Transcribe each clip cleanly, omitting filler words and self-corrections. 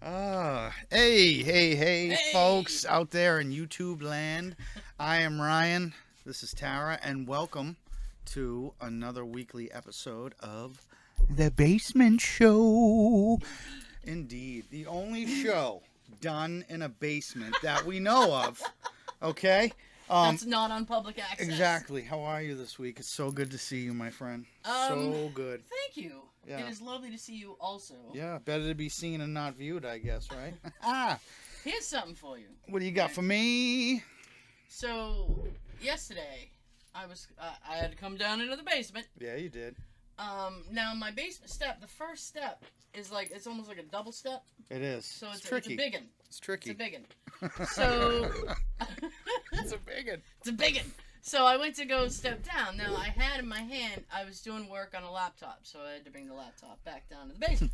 Hey, Hey! folks out there in YouTube land. I am Ryan. This is Tara, and welcome to another weekly episode of The Basement Show. Indeed, the only show done in a basement that we know of. Okay? That's not on public access. Exactly. How are you this week? It's so good to see you, my friend. So good. Thank you. Yeah. It is lovely to see you also. Yeah, better to be seen and not viewed, I guess, right? Here's something for you. What do you got for me? So, yesterday, I had to come down into the basement. Yeah, you did. Now my basement step, the first step is like, it's almost like a double step. It is. So it's tricky. It's a big one. It's tricky. It's a big one. So... It's a big one. It's a big one. So I went to go step down. Now I had in my hand, I was doing work on a laptop, so I had to bring the laptop back down to the basement.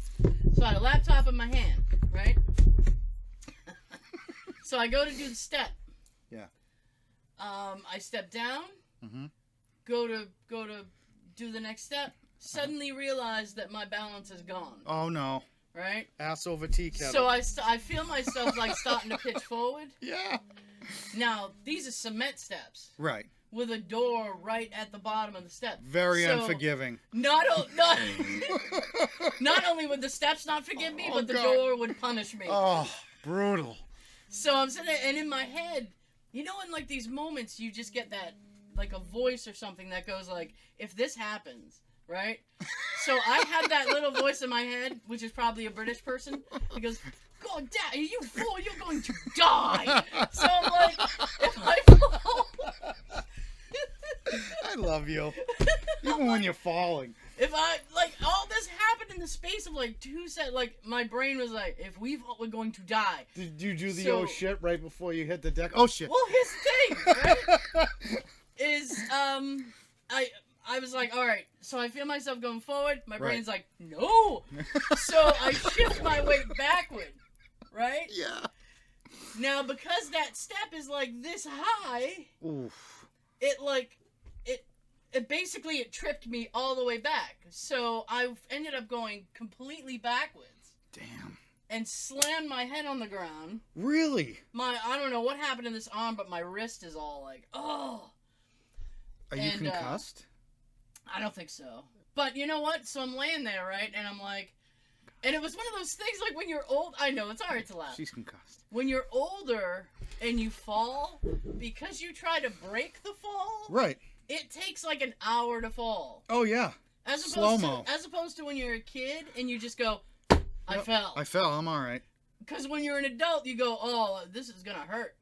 So I had a laptop in my hand, right? So I go to do the step. Yeah. I step down. Mm-hmm. Go to do the next step. Suddenly realize that my balance is gone. Oh no. Right? Ass over tea kettle. So I feel myself like starting to pitch forward. Yeah. Now these are cement steps. Right. With a door right at the bottom of the step. Very unforgiving. Not only would the steps not forgive me, but the God. door would punish me. Oh, brutal. So I'm sitting there, and in my head, you know, in like these moments, you just get that, like a voice or something that goes like, if this happens, right? So I had that little voice in my head, which is probably a British person. He goes, God, Dad, you fool, you're going to die. So I'm like, if I fall... I love you. Even when you're falling. If I, like, all this happened in the space of, like, 2 seconds. Like, my brain was like, if we fall, we're going to die. Did you do the So- oh shit right before you hit the deck? Oh shit. Well, here's the thing, right? Is, I was like, all right. So I feel myself going forward. My brain's like, no. So I shift my weight backward, right? Yeah. Now, because that step is, like, this high, Oof. it basically, it tripped me all the way back. So I ended up going completely backwards. Damn. And slammed my head on the ground. Really? I don't know what happened in this arm, but my wrist is all like, oh. Are you concussed? I don't think so. But you know what? So I'm laying there, right? And I'm like, and it was one of those things like when you're old. I know, it's alright to laugh. She's concussed. When you're older and you fall, because you try to break the fall, Right. it takes like an hour to fall. Oh yeah. Slow-mo. As opposed to when you're a kid and you just go, I Yep. fell. I fell. I'm all right. Because when you're an adult, you go, oh, this is going to hurt.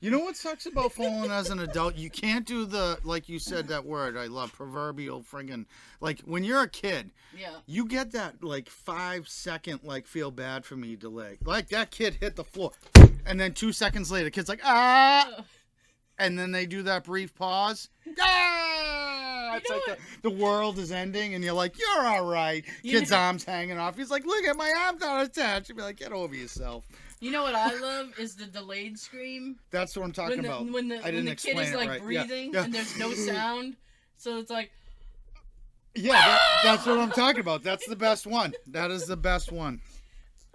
You know what sucks about falling as an adult? You can't do the, like you said that word I love, proverbial friggin', like when you're a kid, Yeah. you get that like 5-second like feel bad for me delay. Like that kid hit the floor and then 2 seconds later, kid's like, ah, and then they do that brief pause. Ah! It's know like what? the world is ending and you're like, you're all right. You Kid's know- arm's hanging off. He's like, look at my arm's not attached. You'd be like, get over yourself. You know what I love is the delayed scream. That's what I'm talking When the, about. when the, I when didn't the kid explain is it like right. breathing Yeah. and there's no sound. So it's like, Yeah, that's what I'm talking about. That's the best one. That is the best one.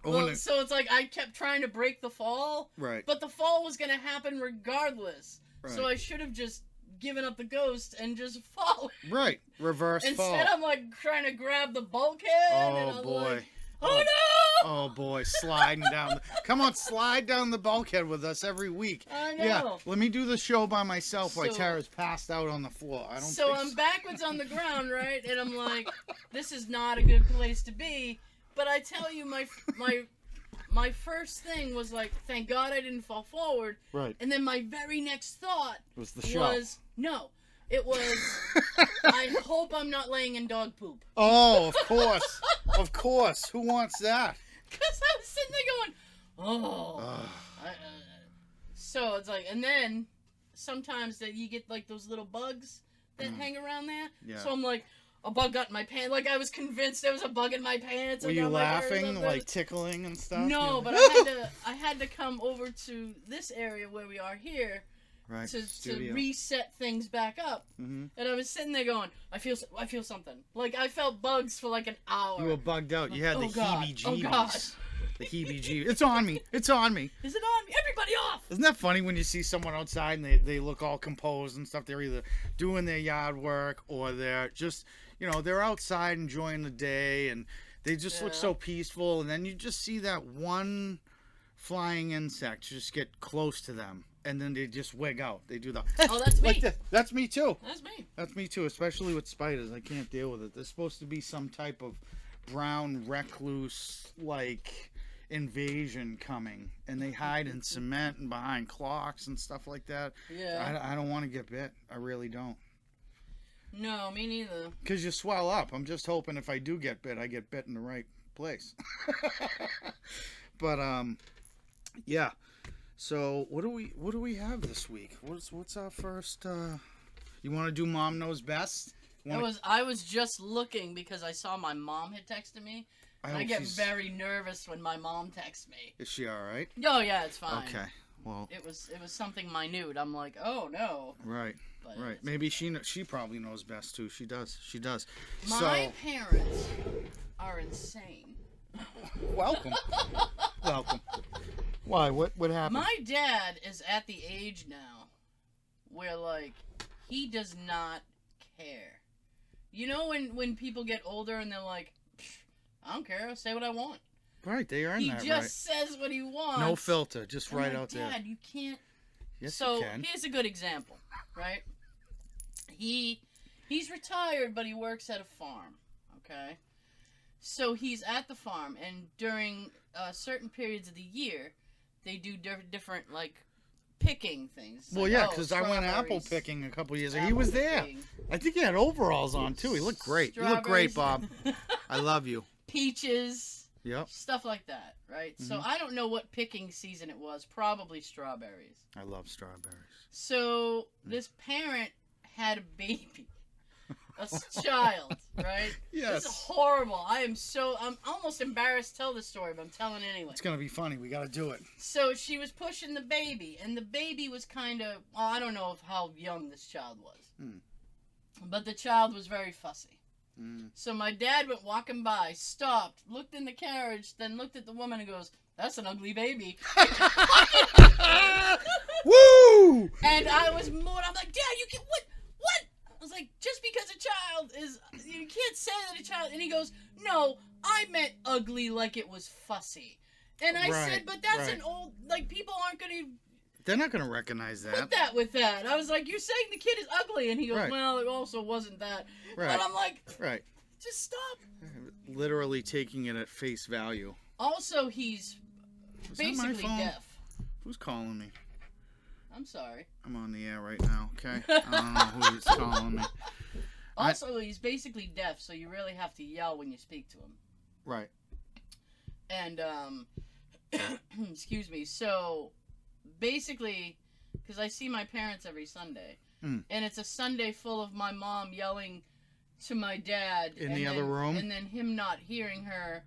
well, so it's like I kept trying to break the fall. Right. But the fall was going to happen regardless. So Right. I should have just given up the ghost and just fallen. Right. Reverse Instead, fall. I'm like trying to grab the bulkhead. and I Oh, was boy. Like, oh no! Oh, boy. Sliding down. Come on, slide down the bulkhead with us every week. I know. Yeah. Let me do the show by myself while So- Tara's passed out on the floor. I don't So think I'm backwards on the ground, right? And I'm like, this is not a good place to be. But I tell you, my first thing was like, thank God I didn't fall forward. Right. And then my very next thought Was the show. was, no. It was, I hope I'm not laying in dog poop. Oh, of course. Of course. Who wants that? Because I was sitting there going, oh. Ugh. So it's like, and then sometimes that you get like those little bugs that hang around there. Yeah. So I'm like, a bug got in my pants. Like I was convinced there was a bug in my pants. Were you laughing, like tickling and stuff? No, Yeah. but I had to come over to this area where we are here right. to Studio. reset things back up. Mm-hmm. And I was sitting there going, I feel something. Like I felt bugs for like an hour. You were bugged out. You had Oh, the God. heebie-jeebies. Oh, God. the heebie-jeebies. It's on me. It's on me. Is it on? Everybody off! Isn't that funny when you see someone outside and they look all composed and stuff? They're either doing their yard work or they're just, they're outside enjoying the day and they just look so peaceful. And then you just see that one flying insect just get close to them and then they just wig out. They do the... Oh, that's me. Like that. That's me too. That's me. That's me too, especially with spiders. I can't deal with it. There's supposed to be some type of brown recluse invasion coming, and they hide in cement and behind clocks and stuff like that. Yeah. I don't want to get bit. I really don't. No, me neither. Because you swell up. I'm just hoping if I do get bit, I get bit in the right place. But yeah. So what do we have this week? What's our first? You want to do Mom Knows Best? I was just looking because I saw my mom had texted me. I get very nervous when my mom texts me. Is she all right? Oh yeah, it's fine. Okay. Well, it was something minute. I'm like, oh no. Right. But right. Maybe she probably knows best too. She does. My parents are insane. Welcome. Welcome. Why? What happened? My dad is at the age now where he does not care. You know when people get older and they're like, I don't care, I'll say what I want. Right, they earn that right. He just says what he wants. No filter, just right out there. Dad, you can't. Yes, so you can. Here's a good example, right? He's retired, but he works at a farm, okay? So he's at the farm, and during certain periods of the year, they do different, picking things. Well, yeah, because I went apple picking a couple years ago. He was there. Picking. I think he had overalls on, too. He looked great. You look great, Bob. I love you. Peaches. Yep. Stuff like that, right? Mm-hmm. So I don't know what picking season it was. Probably strawberries. I love strawberries. So this parent had a baby. A child, right? Yes. This is horrible. I'm almost embarrassed to tell this story, but I'm telling it anyway. It's going to be funny. We got to do it. So she was pushing the baby, and the baby was kind of, I don't know how young this child was. But the child was very fussy. So my dad went walking by, stopped, looked in the carriage, then looked at the woman and goes, "That's an ugly baby." Woo! And I was moved. I'm like, Dad, you can what? I was like, just because a child is, you can't say that a child. And he goes, "No, I meant ugly, like it was fussy." And I said, "But that's an old, people aren't going to." They're not going to recognize that. Put that with that. I was like, "You're saying the kid is ugly," and he goes, "Well, it also wasn't that." Right. And I'm like, "Right, just stop." Literally taking it at face value. Also, he's basically deaf. Who's calling me? I'm sorry. I'm on the air right now, okay? I don't know who's calling me. Also, he's basically deaf, so you really have to yell when you speak to him. Right. And, excuse me, so, basically, because I see my parents every Sunday, and it's a Sunday full of my mom yelling to my dad. In the other room? And then him not hearing her,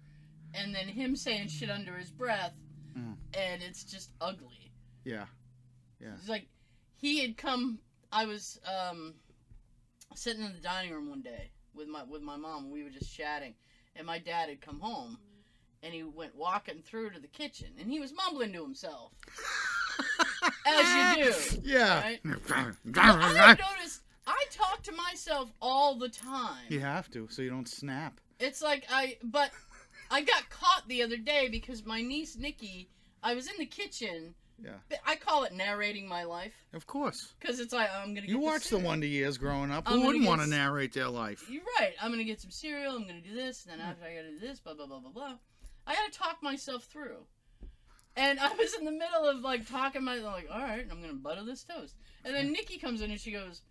and then him saying shit under his breath, and it's just ugly. Yeah. Yeah. It's like, he had come, I was, sitting in the dining room one day with my mom, and we were just chatting, and my dad had come home, and he went walking through to the kitchen, and he was mumbling to himself. As you do. Yeah. Right? I've noticed, I talk to myself all the time. You have to, so you don't snap. It's like, but I got caught the other day because my niece, Nikki, I was in the kitchen. Yeah. I call it narrating my life. Of course. Because it's like, I'm going to get You watched the Wonder Years growing up. Who wouldn't want to narrate their life? You're right. I'm going to get some cereal. I'm going to do this. And then after I got to do this, blah, blah, blah, blah, blah. I got to talk myself through. And I was in the middle of, talking myself, all right, I'm going to butter this toast. And then Nikki comes in and she goes,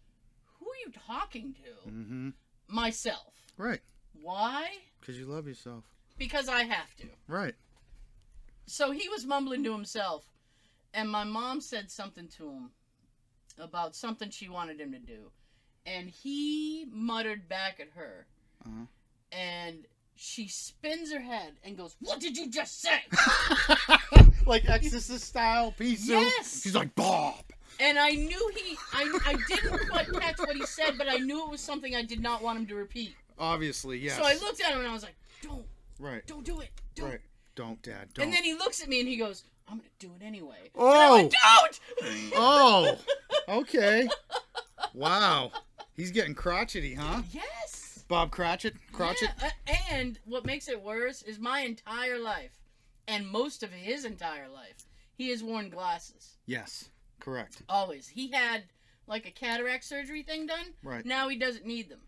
"Who are you talking to?" Mm-hmm. Myself. Right. Why? Because you love yourself. Because I have to. Right. So he was mumbling to himself. And my mom said something to him about something she wanted him to do. And he muttered back at her. Uh-huh. And she spins her head and goes, "What did you just say?" Like Exorcist style piece. Yes. She's like, "Bob." And I knew I didn't quite catch what he said, but I knew it was something I did not want him to repeat. Obviously, yes. So I looked at him and I was like, Don't do it. Don't." Right. Don't, Dad. Don't. And then he looks at me and he goes, I'm going to do it anyway. Oh. And I went, don't! Oh. Okay. Wow. He's getting crotchety, huh? Yes. Bob Cratchit? Crotchet? Yeah. And what makes it worse is my entire life, and most of his entire life, he has worn glasses. Yes. Correct. Always. He had like a cataract surgery thing done. Right. Now he doesn't need them.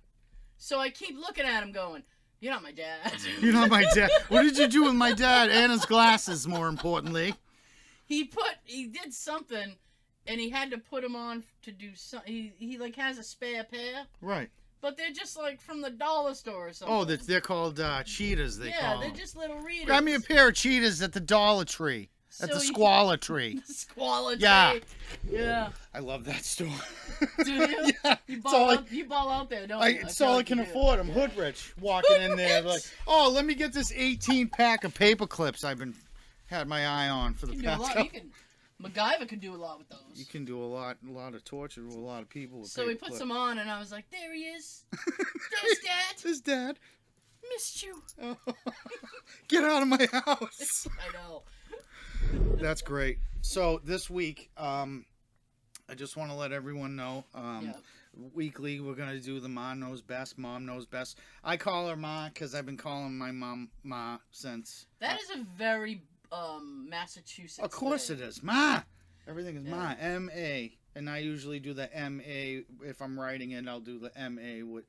So I keep looking at him going, you're not my dad. You're not my dad. What did you do with my dad and his glasses, more importantly? He did something, and he had to put them on to do something. He like has a spare pair. Right. But they're just like from the dollar store or something. Oh, they're called cheetahs, they call them. Yeah, they're just little readers. Grab me a pair of cheetahs at the Dollar Tree. At the Squalor Tree. The Squalor Tree. Yeah. Yeah. I love that store. Do you? Yeah. You ball out there, don't you? It's all I can afford. I'm hood rich. Walking in there like, oh, let me get this 18-pack of paper clips I've had my eye on for the past couple. MacGyver could do a lot with those. You can do a lot of torture with a lot of people with so paper he puts clips. them on, and I was like, there he is. There's Dad. There's Dad. Missed you. Oh. Get out of my house. I know. That's great. So this week, I just want to let everyone know, weekly we're going to do the Mom Knows Best. Mom Knows Best. I call her Ma because I've been calling my mom Ma since. That is a very Massachusetts Of course thing. it is. Ma! Everything is Ma. M-A. And I usually do the M-A. If I'm writing it, I'll do the M-A with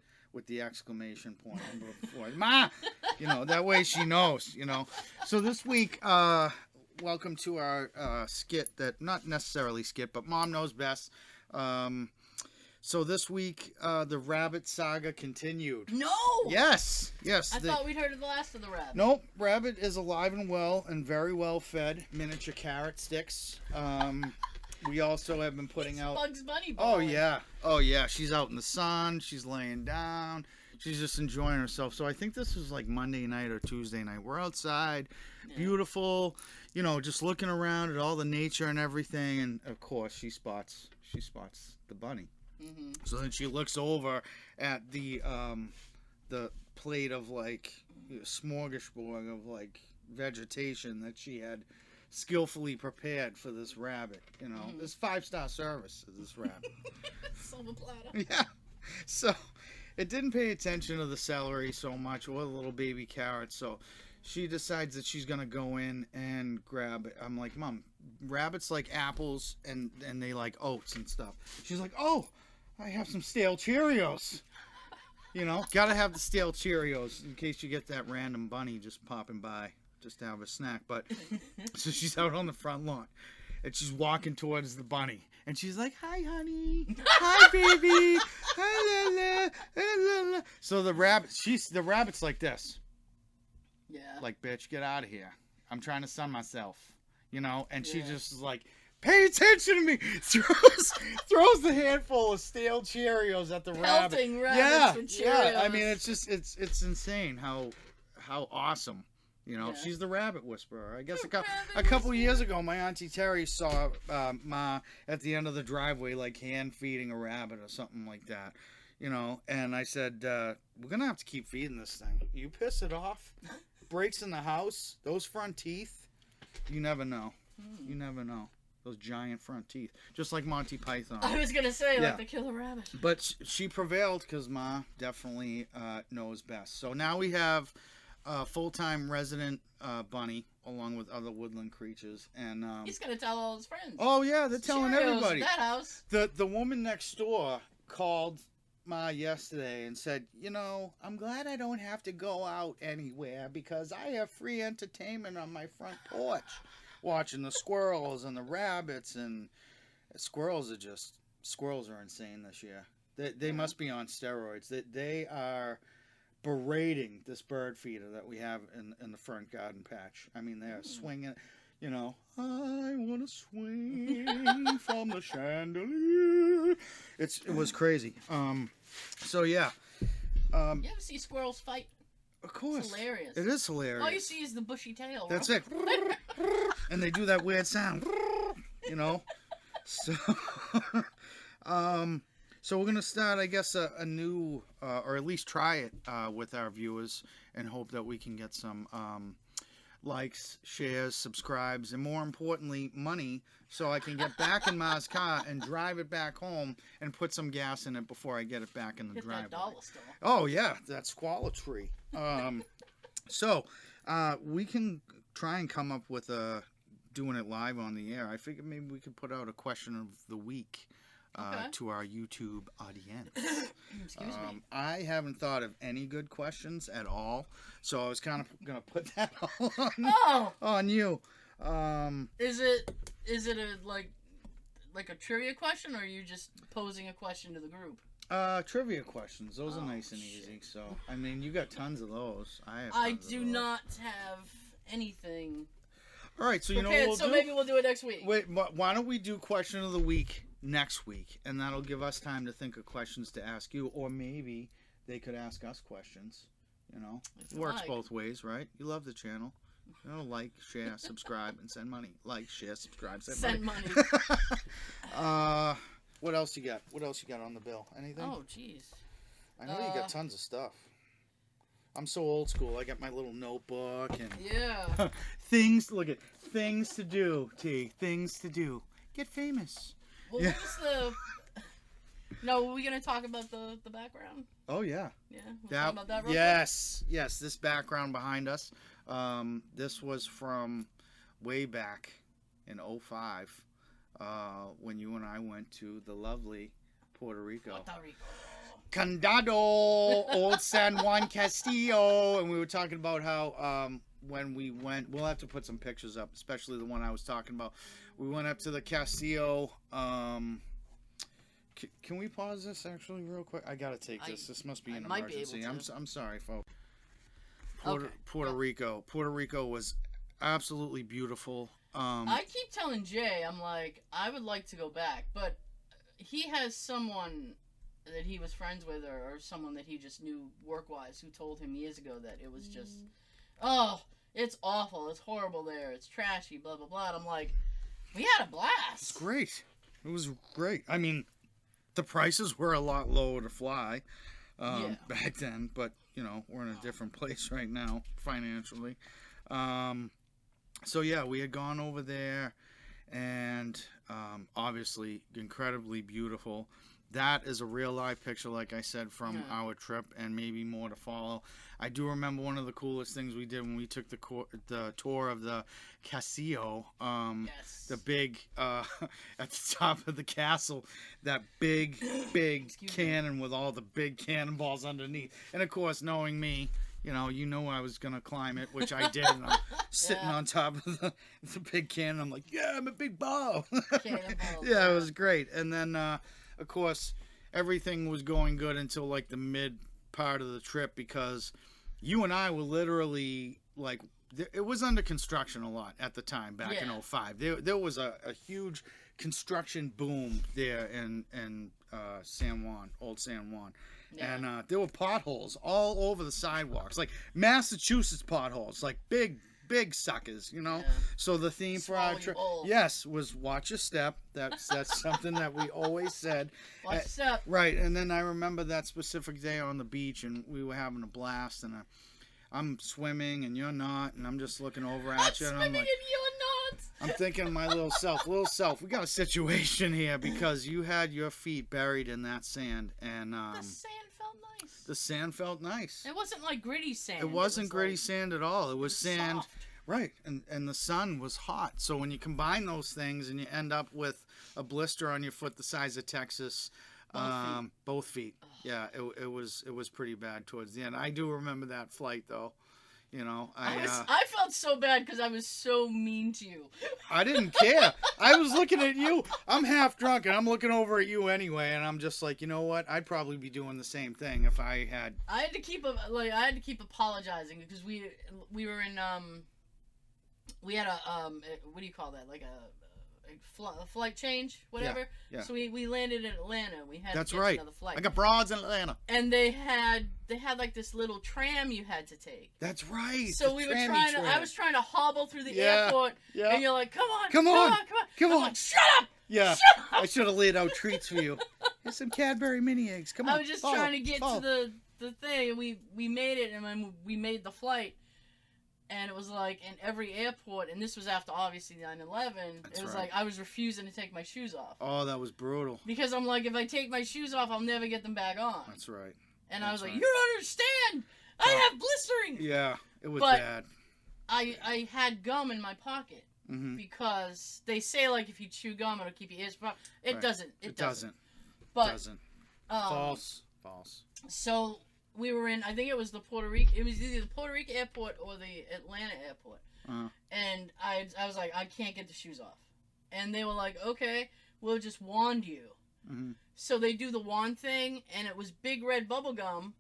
the exclamation point before. Ma! You know, that way she knows, you know. So this week, welcome to our skit that, not necessarily skit, but Mom Knows Best. So this week, the Rabbit saga continued. No! Yes! I thought we'd heard of the last of the Rabbit. Nope. Rabbit is alive and well and very well fed. Miniature carrot sticks. We also have been putting out... Bugs Bunny boy. Oh, yeah. Oh, yeah. She's out in the sun. She's laying down. She's just enjoying herself. So I think this was like Monday night or Tuesday night. We're outside. Yeah. Beautiful. You know, just looking around at all the nature and everything. And, of course, she spots the bunny. Mm-hmm. So then she looks over at the plate of, like, smorgasbord of, like, vegetation that she had skillfully prepared for this rabbit. You know, this 5-star service to this rabbit. Silver platter. Yeah. So it didn't pay attention to the celery so much or the little baby carrots. So she decides that she's gonna go in and grab it. I'm like, Mom, rabbits like apples and they like oats and stuff. She's like, oh, I have some stale Cheerios. You know, gotta have the stale Cheerios in case you get that random bunny just popping by just to have a snack. But so she's out on the front lawn and she's walking towards the bunny and she's like, hi honey, hi baby, hi la la, la la. So the rabbit's like this. Yeah. Like, bitch, get out of here. I'm trying to sun myself. You know, and she just is like, pay attention to me. Throws the handful of stale Cheerios at the rabbit. Rabbits with Cheerios. Yeah. I mean, it's just it's insane how awesome. You know, she's the rabbit whisperer. I guess a couple years ago, my Auntie Terry saw Ma at the end of the driveway, like hand feeding a rabbit or something like that. You know, and I said, we're gonna have to keep feeding this thing. You piss it off, breaks in the house, those front teeth, you never know. You never know. Those giant front teeth. Just like Monty Python. I was going to say, like the killer rabbit. But she prevailed because Ma definitely knows best. So now we have a full-time resident bunny along with other woodland creatures. And he's going to tell all his friends. Oh, yeah. They're telling everybody. That house. The woman next door called Ma yesterday and said, you know, I'm glad I don't have to go out anywhere because I have free entertainment on my front porch. Watching the squirrels and the rabbits, and squirrels are insane this year. They must be on steroids. They are berating this bird feeder that we have in the front garden patch. I mean, they're swinging, you know, I want to swing from the chandelier. It was crazy. So yeah. You ever see squirrels fight? Of course. It's hilarious. It is hilarious. All you see is the bushy tail. That's it. And they do that weird sound. You know? So, so we're going to start, I guess, a new, or at least try it with our viewers and hope that we can get some likes, shares, subscribes, and more importantly, money, so I can get back in Ma's car and drive it back home and put some gas in it before I get it back in the Hit driveway. that dollar store. Oh yeah, that's quality. So we can try and come up with doing it live on the air. I figured maybe we could put out a question of the week to our YouTube audience. Excuse me. I haven't thought of any good questions at all, so I was kind of gonna put that all on you. Is it a like a trivia question, or are you just posing a question to the group? Trivia questions. Those are nice and easy. So I mean, you got tons of those. I do not have anything. All right, so you know what we'll do? Maybe we'll do it next week. Wait, why don't we do question of the week next week, and that'll give us time to think of questions to ask you, or maybe they could ask us questions. You know, it works both ways, right? You love the channel. You know, like, share, subscribe, and send money. Like, share, subscribe, send money. What else you got? What else you got on the bill? Anything? Oh, jeez. I know you got tons of stuff. I'm so old school. I got my little notebook and things to do. T, things to do. Get famous. Well, what was the? No, were we gonna talk about the background? Oh yeah. Yeah. We'll talk about that real yes. This background behind us. This was from way back in 2005, when you and I went to the lovely Puerto Rico. Condado, Old San Juan Castillo, and we were talking about how when we went, we'll have to put some pictures up, especially the one I was talking about. We went up to the Castillo. Can we pause this actually real quick? I gotta take this. This must be an emergency. I'm sorry, folks. Puerto Rico. Puerto Rico was absolutely beautiful. I keep telling Jay, I'm like, I would like to go back, but he has someone that he was friends with, or someone that he just knew work-wise, who told him years ago that it was just, it's awful, it's horrible there, it's trashy, blah, blah, blah. And I'm like, we had a blast. It's great. It was great. I mean, the prices were a lot lower to fly back then, but, you know, we're in a different place right now, financially. So, yeah, we had gone over there, and obviously incredibly beautiful. That is a real live picture, like I said, from our trip, and maybe more to follow. I do remember one of the coolest things we did when we took the tour of the Castillo. The big, at the top of the castle, that big cannon with all the big cannonballs underneath. And, of course, knowing me, you know I was going to climb it, which I did. And I'm sitting on top of the big cannon. I'm like, yeah, I'm a big ball. Yeah, it was great. And then... of course, everything was going good until like the mid part of the trip, because you and I were literally like, it was under construction a lot at the time back in 2005. There was a huge construction boom there in San Juan, Old San Juan. Yeah. And there were potholes all over the sidewalks, like Massachusetts potholes, like big suckers, you know. Yeah. So the theme for our trip, was watch your step. That's something that we always said. Watch your step. Right. And then I remember that specific day on the beach, and we were having a blast, and I'm swimming and you're not, and I'm just looking over at you, and I'm like, and you're not. I'm thinking to my little self, we got a situation here, because you had your feet buried in that sand, and the sand felt nice. The sand felt nice. It wasn't like gritty sand. It wasn't gritty sand at all. It was sand. Soft. Right, and the sun was hot. So when you combine those things and you end up with a blister on your foot the size of Texas, both feet. Yeah, it was pretty bad towards the end. I do remember that flight though. You know, I felt so bad because I was so mean to you. I didn't care. I was looking at you. I'm half drunk and I'm looking over at you anyway, and I'm just like, you know what? I'd probably be doing the same thing if I had. I had to keep apologizing because we were in we had a what do you call that? Like a flight change, whatever. Yeah. So we landed in Atlanta. We had to get another flight. I got broads in Atlanta. And they had like this little tram you had to take. That's right. So I was trying to hobble through the airport. Yeah. And you're like, come on. I'm like, shut up. Yeah. Shut up. I should have laid out treats for you. Here's some Cadbury mini eggs. Come on. I was just trying to get to the thing. We made it, and when we made the flight. And it was like in every airport, and this was after obviously 9/11. It was like I was refusing to take my shoes off. Oh, that was brutal. Because I'm like, if I take my shoes off, I'll never get them back on. That's right. And I was like, you don't understand. I have blistering. Yeah, it was but bad. I had gum in my pocket because they say like if you chew gum, it'll keep your ears. It right. doesn't. It doesn't. But it doesn't. False. So we were in. I think it was the Puerto Rico. It was either the Puerto Rico airport or the Atlanta airport. And I was like, I can't get the shoes off. And they were like, okay, we'll just wand you. So they do the wand thing, and it was big red bubble gum,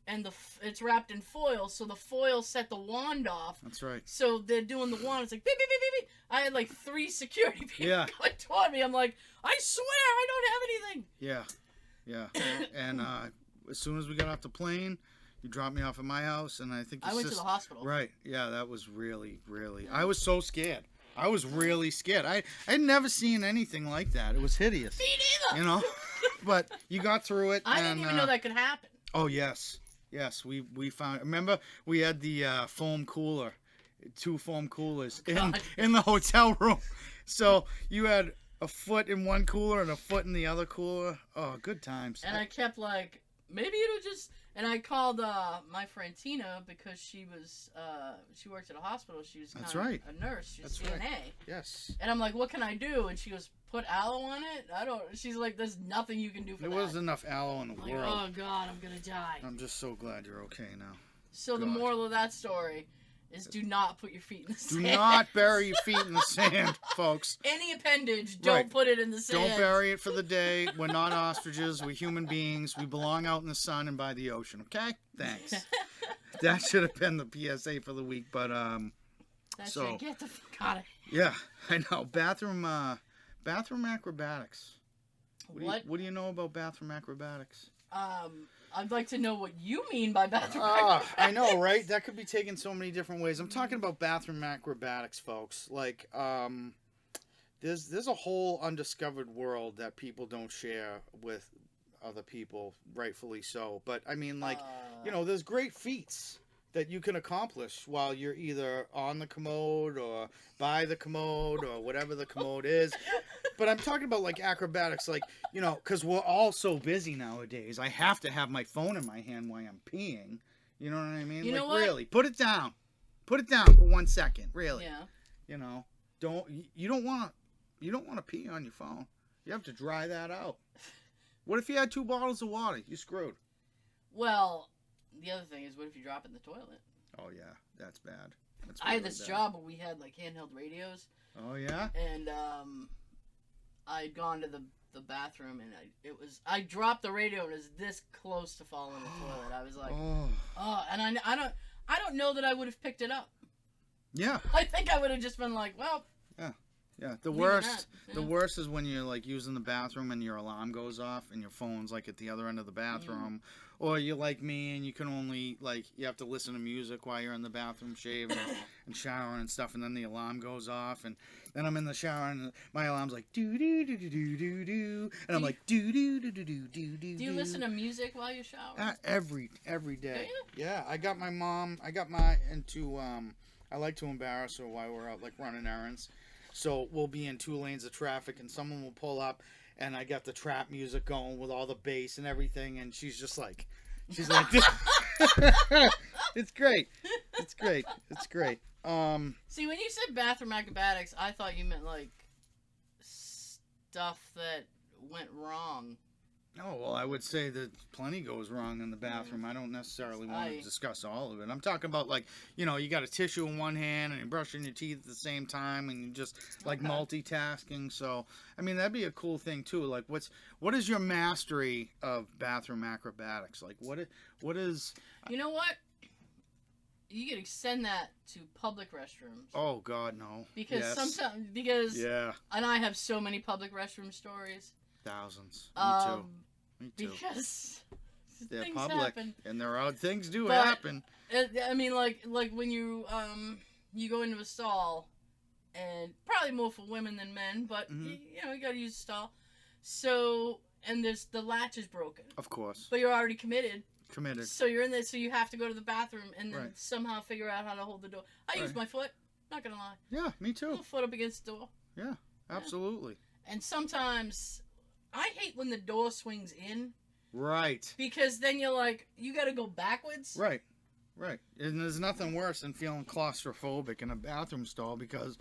and it's wrapped in foil, so the foil set the wand off. That's right. So they're doing the wand. It's like beep beep beep beep beep. I had like 3 security people going toward me. I'm like, I swear I don't have anything. Yeah. And as soon as we got off the plane, you dropped me off at my house, and I think I went to the hospital. Right. Yeah, that was really, really. I was so scared. I was really scared. I'd never seen anything like that. It was hideous. Me neither. You know, but you got through it. I didn't even know that could happen. Oh yes. We found. Remember, we had the foam cooler, 2 foam coolers in the hotel room. So you had a foot in one cooler and a foot in the other cooler. Oh, good times. And I kept like, maybe it'll just. And I called my friend Tina because she worked at a hospital. She was That's kind right. of a nurse. She was That's CNA. Right. Yes. And I'm like, what can I do? And she goes, put aloe on it? She's like, there's nothing you can do for that. There wasn't enough aloe in the world. Oh, God, I'm going to die. I'm just so glad you're okay now. So the moral of that story is do not put your feet in the sand. Do not bury your feet in the sand, folks. Any appendage, don't put it in the sand. Don't bury it for the day. We're not ostriches. We're human beings. We belong out in the sun and by the ocean, okay? Thanks. That should have been the PSA for the week, but get the fuck out of here. Yeah, I know. Bathroom acrobatics. What do you know about bathroom acrobatics? I'd like to know what you mean by bathroom acrobatics. I know, right? That could be taken so many different ways. I'm talking about bathroom acrobatics, folks. Like, there's a whole undiscovered world that people don't share with other people, rightfully so. But, I mean, like, there's great feats that you can accomplish while you're either on the commode or by the commode or whatever the commode is. But I'm talking about, like, acrobatics, like, because we're all so busy nowadays. I have to have my phone in my hand while I'm peeing. You know what I mean? You know what? Really, put it down. Put it down for 1 second. Really. Yeah. You don't want to pee on your phone. You have to dry that out. What if you had 2 bottles of water? You're screwed. Well, the other thing is, what if you drop it in the toilet? Oh yeah, that's bad. I had this job where we had like handheld radios. Oh yeah. And I'd gone to the bathroom, and I dropped the radio and it was this close to falling in the toilet. I was like, and I don't know that I would have picked it up. Yeah. I think I would have just been like, well. Yeah. The worst is when you're like using the bathroom and your alarm goes off and your phone's like at the other end of the bathroom, or you're like me and you can only you have to listen to music while you're in the bathroom shaving and showering and stuff, and then the alarm goes off, and then I'm in the shower and my alarm's like do do do do do do do, and I'm like do do do do do do do. Do you listen to music while you shower? Every day. Do you? Yeah, I like to embarrass her while we're out like running errands. So we'll be in 2 lanes of traffic and someone will pull up and I got the trap music going with all the bass and everything, and she's like it's great. It's great. See, when you said bathroom acrobatics, I thought you meant like stuff that went wrong. Oh, well, I would say that plenty goes wrong in the bathroom. I don't necessarily want to discuss all of it. I'm talking about, like, you got a tissue in one hand and you're brushing your teeth at the same time and you're just, like, multitasking. So, I mean, that'd be a cool thing, too. Like, what is your mastery of bathroom acrobatics? Like, what is... You know what? You could extend that to public restrooms. Oh, God, no. Because sometimes... Yeah. And I have so many public restroom stories. Thousands. Me too. Because they're things public, happen. and things do happen. I mean, like when you go into a stall, and probably more for women than men, but you gotta use a stall. So, and the latch is broken. Of course. But you're already committed. committed. So you're in there, so you have to go to the bathroom and then Right. somehow figure out how to hold the door. I use Right. my foot. Not gonna lie. Yeah, me too. Little foot up against the door. Yeah, absolutely. And sometimes I hate when the door swings in Right. because then you're like, you got to go backwards. Right. Right. And there's nothing worse than feeling claustrophobic in a bathroom stall because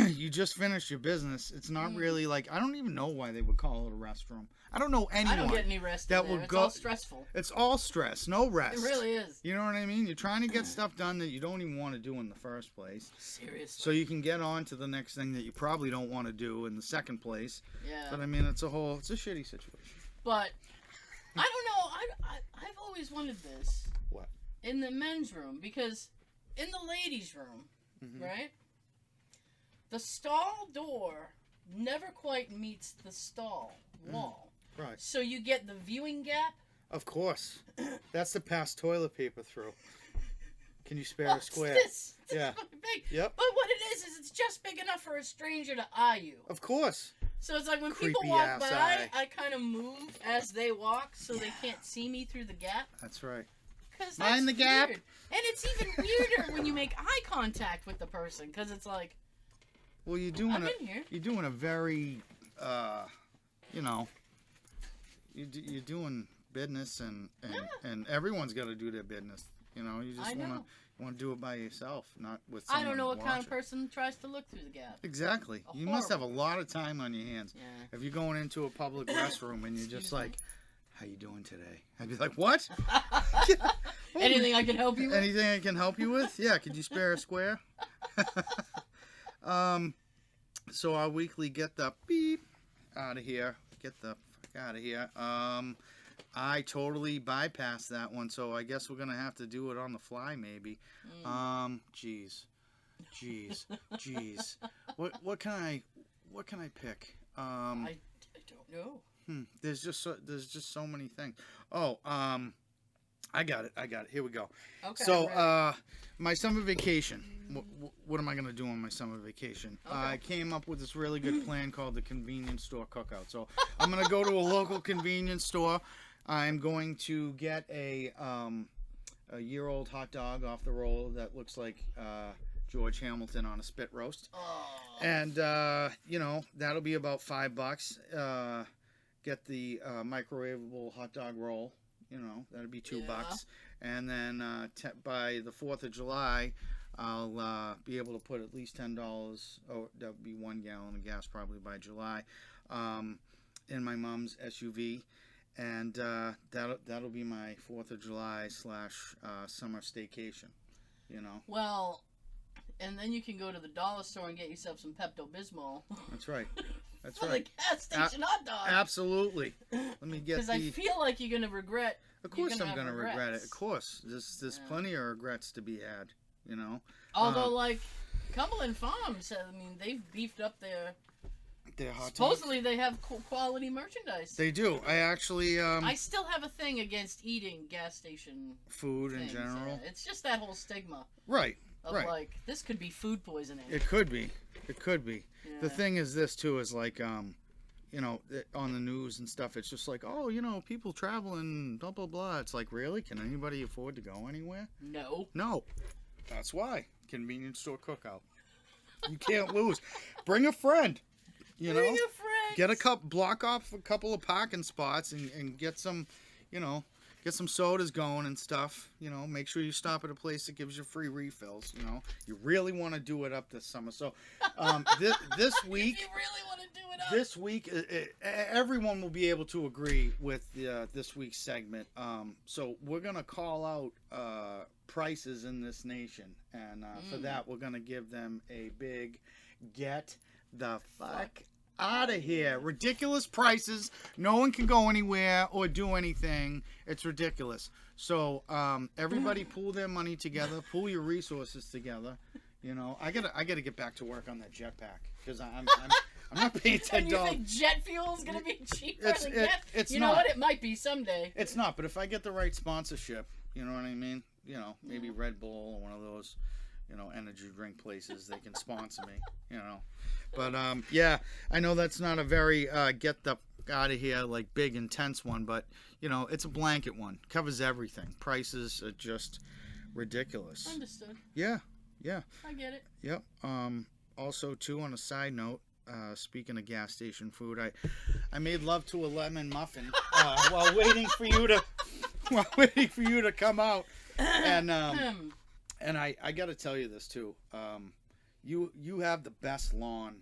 you just finished your business. It's not really like, I don't even know why they would call it a restroom. I don't know anyone. I don't get any rest that in there. would It's go- all stressful. It's all stress, no rest. It really is. You know what I mean? You're trying to get stuff done that you don't even want to do in the first place. Seriously. So you can get on to the next thing that you probably don't want to do in the second place. Yeah. But I mean, it's a shitty situation. But I don't know. I've always wanted this. What? In the men's room, because in the ladies' room, right? The stall door never quite meets the stall wall. Right. So you get the viewing gap. Of course. That's to pass toilet paper through. Can you spare a square? This Yeah. fucking big. Yep. But what it is it's just big enough for a stranger to eye you. Of course. So it's like when people Creepy walk ass by, eye. I kind of move as they walk so they can't see me through the gap. That's right. Cause Mind that's the gap. weird. And it's even weirder when you make eye contact with the person, because it's like, Well, I'm in here. you're doing a very, you know, you're doing business and everyone's got to do their business. You know, you just want to do it by yourself, not with someone I don't know what kind of watching. person tries to look through the gap. Exactly. A You must have a horrible lot of time on your hands. Yeah. If you're going into a public restroom and you're just Excuse me. like, how you doing today? I'd be like, what? Anything I can help you with? Anything I can help you with? Yeah, could you spare a square? So our weekly get the beep out of here. Get the fuck out of here. I totally bypassed that one, so I guess we're gonna have to do it on the fly, maybe. Jeez. What can I pick? I don't know. There's just so many things. Oh, I got it. Here we go. Okay. So, my summer vacation. What am I going to do on my summer vacation? Okay. I came up with this really good plan called the convenience store cookout. So, I'm going to go to a local convenience store. I'm going to get a year-old hot dog off the roll that looks like George Hamilton on a spit roast. Oh. And, that'll be about $5. Get the microwavable hot dog roll. That'll be $2. And then by the 4th of July, I'll be able to put at least $10, that would be 1 gallon of gas probably by July, in my mom's SUV. And that'll be my 4th of July / summer staycation, Well, and then you can go to the dollar store and get yourself some Pepto-Bismol. That's right. That's For right. the gas station hot dog. Absolutely. Let me get Because I feel like you're going to regret. Of course you're I'm gonna going to have regret it. regrets. Of course. There's plenty of regrets to be had, Although, like, Cumberland Farms, I mean, they've beefed up their... Their hot dogs. Supposedly they have quality merchandise. They do. I actually I still have a thing against eating gas station food in things. general. It's just that whole stigma Right. of Right. like, this could be food poisoning. It could be. It could be. Yeah. The thing is this too is like on the news and stuff it's just like, oh, people traveling blah blah blah. It's like, really? Can anybody afford to go anywhere? No. No. That's why. Convenience store cookout. You can't lose. Bring a friend. Bring a friend. Get block off a couple of parking spots and get some, get some sodas going and stuff. Make sure you stop at a place that gives you free refills. You really want to do it up this summer. So, this week, If you really want to do it up. this week, everyone will be able to agree with this week's segment. So we're gonna call out prices in this nation, and for that, we're gonna give them a big get the fuck out of here. Ridiculous prices. No one can go anywhere or do anything. It's ridiculous. So everybody pool their money together, pool your resources together. I gotta get back to work on that jetpack because I'm not paying $10. And you think jet fuel is gonna be cheaper than gas? It's you know not. what? It might be someday. It's not, but if I get the right sponsorship, you know what I mean? Maybe Red Bull or one of those, energy drink places, they can sponsor me. But yeah, I know that's not a very get the out of here like big intense one, but it's a blanket one, covers everything. Prices are just ridiculous. Understood. Yeah. I get it. Yep. Also, too, on a side note, speaking of gas station food, I made love to a lemon muffin while waiting for you to come out, and I got to tell you this too. You have the best lawn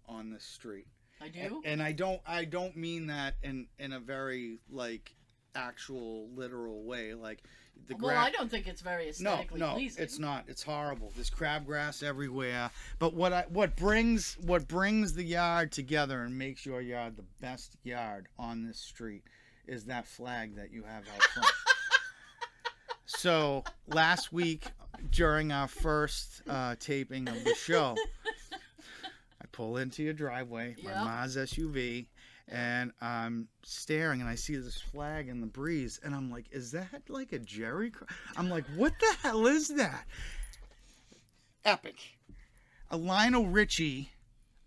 on this street. I do. And I don't mean that in a very like actual literal way, like. I don't think it's very aesthetically pleasing. No, it's not. It's horrible. There's crabgrass everywhere. But what brings the yard together and makes your yard the best yard on this street is that flag that you have out front. So last week during our first taping of the show, I pull into your driveway, my Mazda SUV. And I'm staring, and I see this flag in the breeze, and I'm like, is that like a Jerry? I'm like, what the hell is that? Epic. A Lionel Richie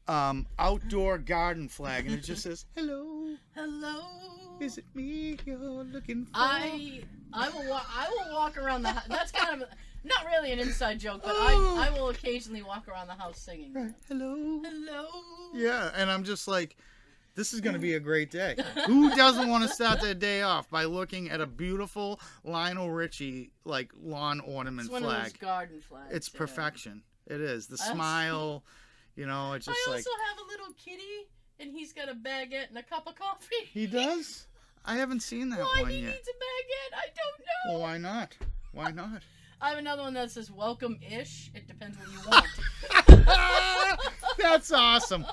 outdoor garden flag, and it just says, hello. Is it me you're looking for? I will walk around the house. That's kind of not really an inside joke, but I will occasionally walk around the house singing. Right. Hello. Hello. Yeah, and I'm just like, this is going to be a great day. Who doesn't want to start their day off by looking at a beautiful Lionel Richie like lawn ornament flag? It's one of those garden flags. It's perfection. It is. The smile, it's just I like. also have a little kitty, and he's got a baguette and a cup of coffee. He does? I haven't seen that Why one he yet. needs a baguette, I don't know. Well, why not? Why not? I have another one that says welcome-ish. It depends what you want. That's awesome.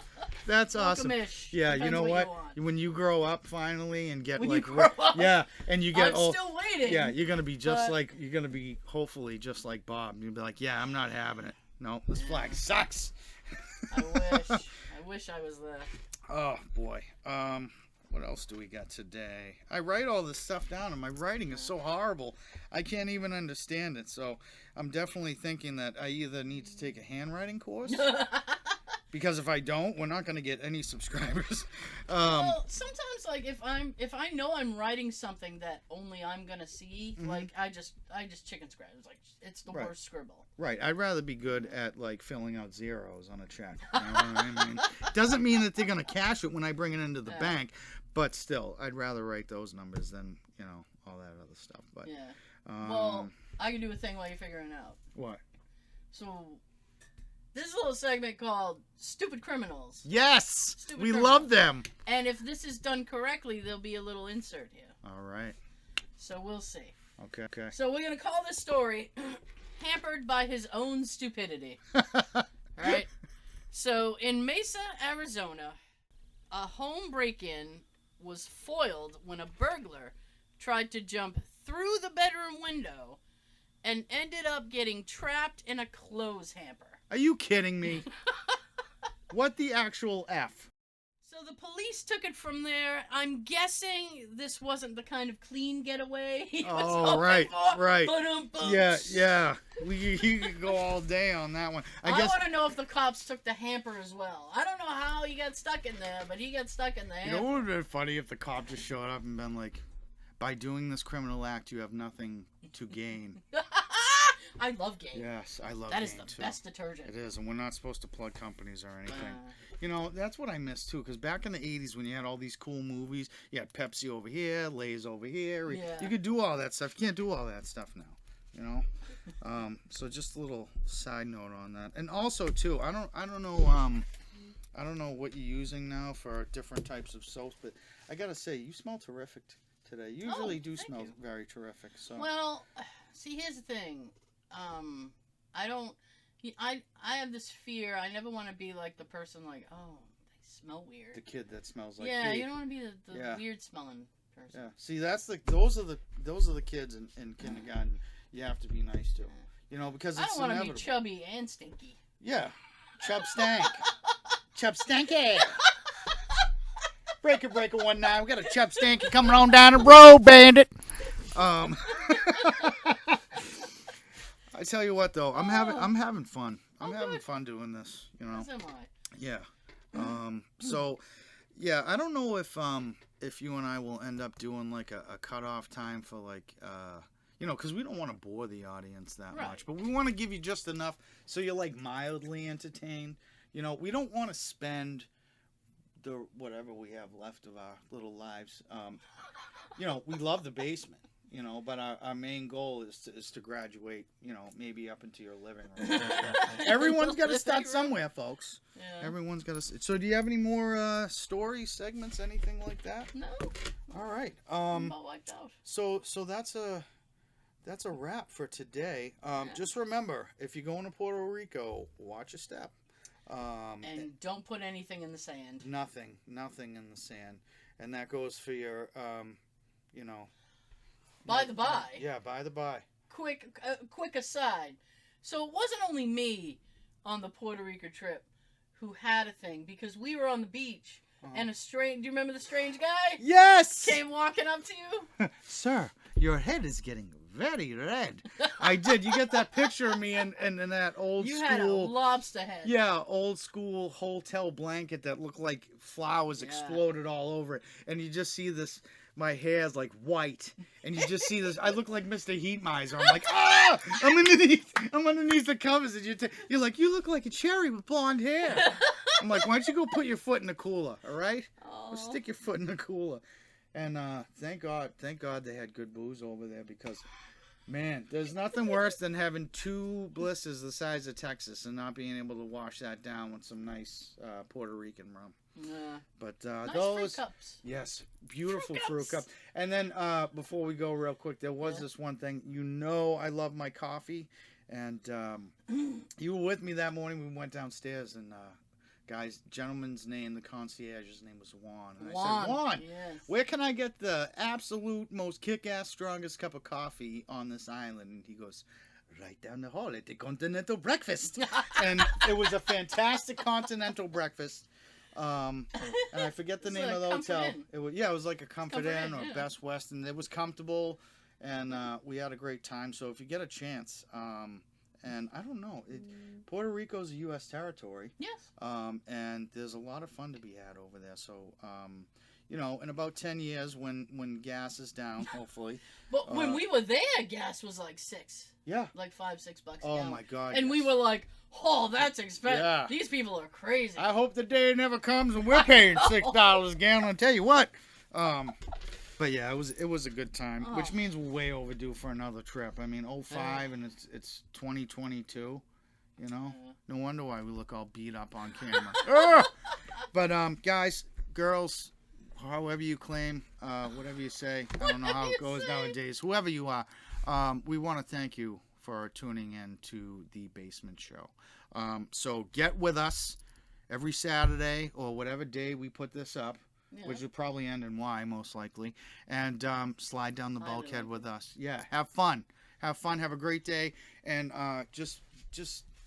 That's awesome. Welcome-ish. Yeah, Depends you know what? you When you grow up finally and get When like you grow up. yeah, and you get I'm still waiting. Yeah, you're gonna be hopefully just like Bob. You'll be like, yeah, I'm not having it. No, this flag sucks. I wish I was there. Oh boy. What else do we got today? I write all this stuff down, and my writing is so horrible. I can't even understand it. So I'm definitely thinking that I either need to take a handwriting course. Because if I don't, we're not going to get any subscribers. Well, sometimes, like if I know I'm writing something that only I'm gonna see, like I just chicken scratch. It's like it's the worst scribble. Right. I'd rather be good at like filling out zeros on a check. You know what I mean? Doesn't mean that they're going to cash it when I bring it into the bank, but still, I'd rather write those numbers than all that other stuff. But well, I can do a thing while you're figuring it out. What? So. This is a little segment called Stupid Criminals. Yes! Stupid we criminals. love them. And if this is done correctly, there'll be a little insert here. All right. So we'll see. Okay. So we're going to call this story Hampered by His Own Stupidity. All right? So in Mesa, Arizona, a home break-in was foiled when a burglar tried to jump through the bedroom window and ended up getting trapped in a clothes hamper. Are you kidding me? What the actual F? So the police took it from there. I'm guessing this wasn't the kind of clean getaway he was hoping for. Right. Ba-dum-bums. Yeah. You could go all day on that one. I guess. Want to know if the cops took the hamper as well. I don't know how he got stuck in there, but he got stuck in the hamper. It would have been funny if the cop just showed up and been like, by doing this criminal act, you have nothing to gain. I love Gain. Yes, I love Gain, That is the too. best detergent. It is, and we're not supposed to plug companies or anything. That's what I miss, too, because back in the 80s when you had all these cool movies, you had Pepsi over here, Lay's over here. Yeah. You could do all that stuff. You can't do all that stuff now, So just a little side note on that. And also, too, I don't know what you're using now for different types of soaps, but I got to say, you smell terrific today. You usually do smell very terrific. So. Well, see, here's the thing. I have this fear. I never want to be like the person like, oh, they smell weird. The kid that smells like yeah, pee. you don't want to be the weird smelling person. Yeah. See, those are the kids in kindergarten you have to be nice to. Because it's I don't want inevitable. to be chubby and stinky. Yeah. Chub stank. Chub stanky. Breaker 19. We got a chub stanky coming on down the road, bandit. I tell you what, though, I'm having fun. I'm Oh, having good. fun doing this. You know. As am I. Yeah. So, yeah, I don't know if you and I will end up doing like a cutoff time for like you know, because we don't want to bore the audience that Right. much, but we want to give you just enough so you're like mildly entertained. You know, we don't want to spend the whatever we have left of our little lives. You know, we love the basement. You know, but our main goal is to graduate. You know, maybe up into your living room. Everyone's got to start somewhere, folks. Yeah. Everyone's got to. So, do you have any more story segments, anything like that? No. All right. I'm about wiped out. So that's a wrap for today. Just remember, if you're going to Puerto Rico, watch your step. And don't put anything in the sand. Nothing in the sand, and that goes for your, you know. By the by. Yeah, by the by. Quick aside. So it wasn't only me on the Puerto Rico trip who had a thing, because we were on the beach and do you remember the strange guy? Yes! Came walking up to you? Sir, your head is getting very red. I did. You get that picture of me in that old You school. had a lobster head. Yeah, old school hotel blanket that looked like flowers exploded all over it. And you just see this, my hair's like white. And you just see this, I look like Mr. Heat Miser. I'm like, ah! I'm underneath the covers. And you're like, you look like a cherry with blonde hair. I'm like, why don't you go put your foot in the cooler, all right? Go stick your foot in the cooler. And thank God they had good booze over there, because, man, there's nothing worse than having 2 blisters the size of Texas and not being able to wash that down with some nice Puerto Rican rum. Yeah. But Nice those, fruit cups. yes, beautiful fruit cups. cup. And then before we go, real quick, there was this one thing. You know, I love my coffee, and you were with me that morning. We went downstairs, and gentleman's name, the concierge's name was Juan. And I said, Juan, yes. where can I get the absolute most kick-ass strongest cup of coffee on this island? And he goes, right down the hall at the Continental Breakfast. And it was a fantastic continental breakfast. And I forget the It's name like of the hotel. Comfort Inn. It was like a Comfort Inn or yeah. Best Western. It was comfortable, and we had a great time. So if you get a chance, and I don't know, Puerto Rico's a U.S. territory. Yes. And there's a lot of fun to be had over there. So, you know, in about 10 years, when gas is down, hopefully. But when we were there, gas was like $6. Yeah. Like $5-6 a Oh gallon. my God. And we were like, oh, that's expensive. Yeah. These people are crazy. I hope the day never comes and we're paying $6 a gallon. I'll tell you what. But yeah, it was a good time, which means we're way overdue for another trip. I mean, 05 and it's 2022. You know, no wonder why we look all beat up on camera. But guys, girls, however you claim, whatever you say, I don't know how it goes nowadays. Whoever you are, we want to thank you for tuning in to the Basement Show. So get with us every Saturday or whatever day we put this up. Yeah. Which will probably end in Y, most likely. And slide down the bulkhead with us. Yeah, have fun. Have fun. Have a great day. And just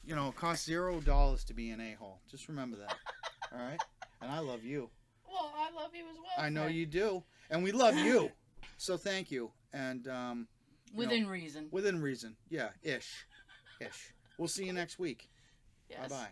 you know, it costs $0 to be an a-hole. Just remember that. All right? And I love you. Well, I love you as well. I know you do. And we love you. So thank you. And within reason. Within reason. Yeah, ish. We'll see you next week. Yes. Bye-bye.